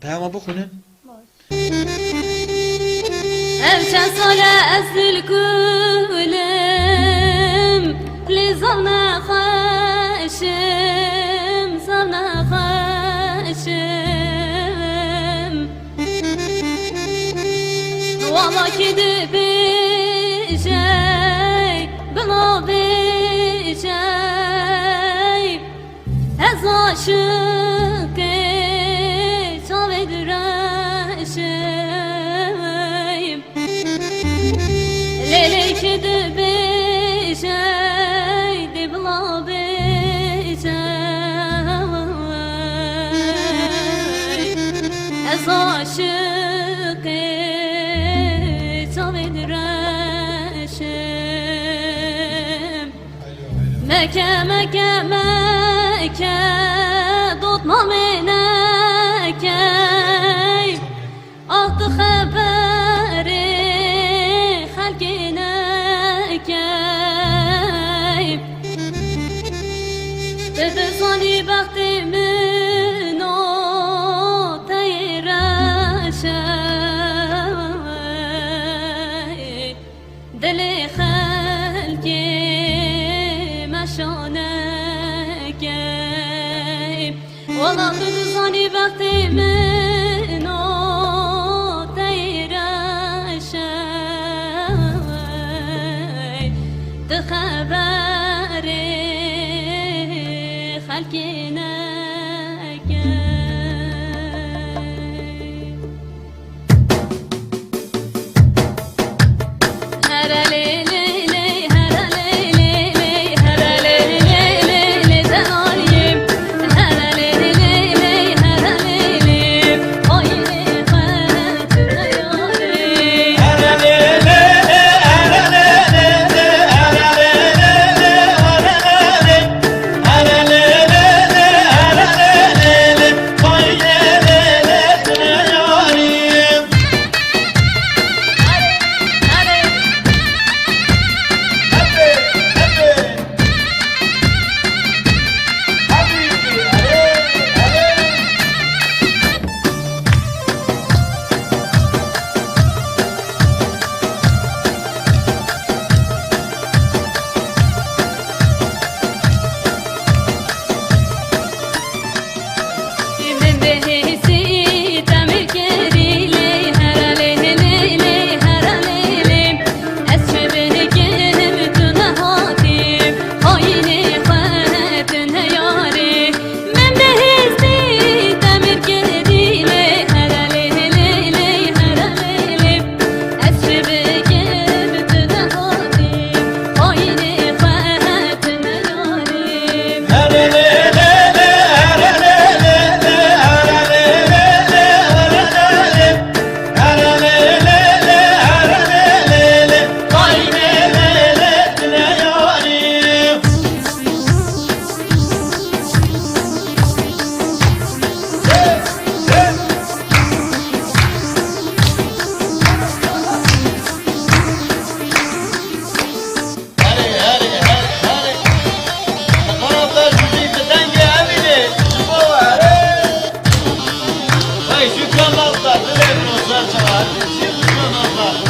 Tamam بخونن. امشى صلاة أزل كلم لزمنا خاشم زمنا خاشم والله كده بيجي بلا بيجي هزا شكي صابد راشم ليلي كده بيجي دي بلا بيجي هزا شكي صابد راشم مكة مكة مكة ضطنا منك أعط خبري خلقنا تتصلي بختي منو تيراشي دلي خلقي مشانك والله تتصلي بختي منو تيراشي تخبري خلقنا Şu kanalda, Dilerim Ozan Çalar, Şimdi kanalda.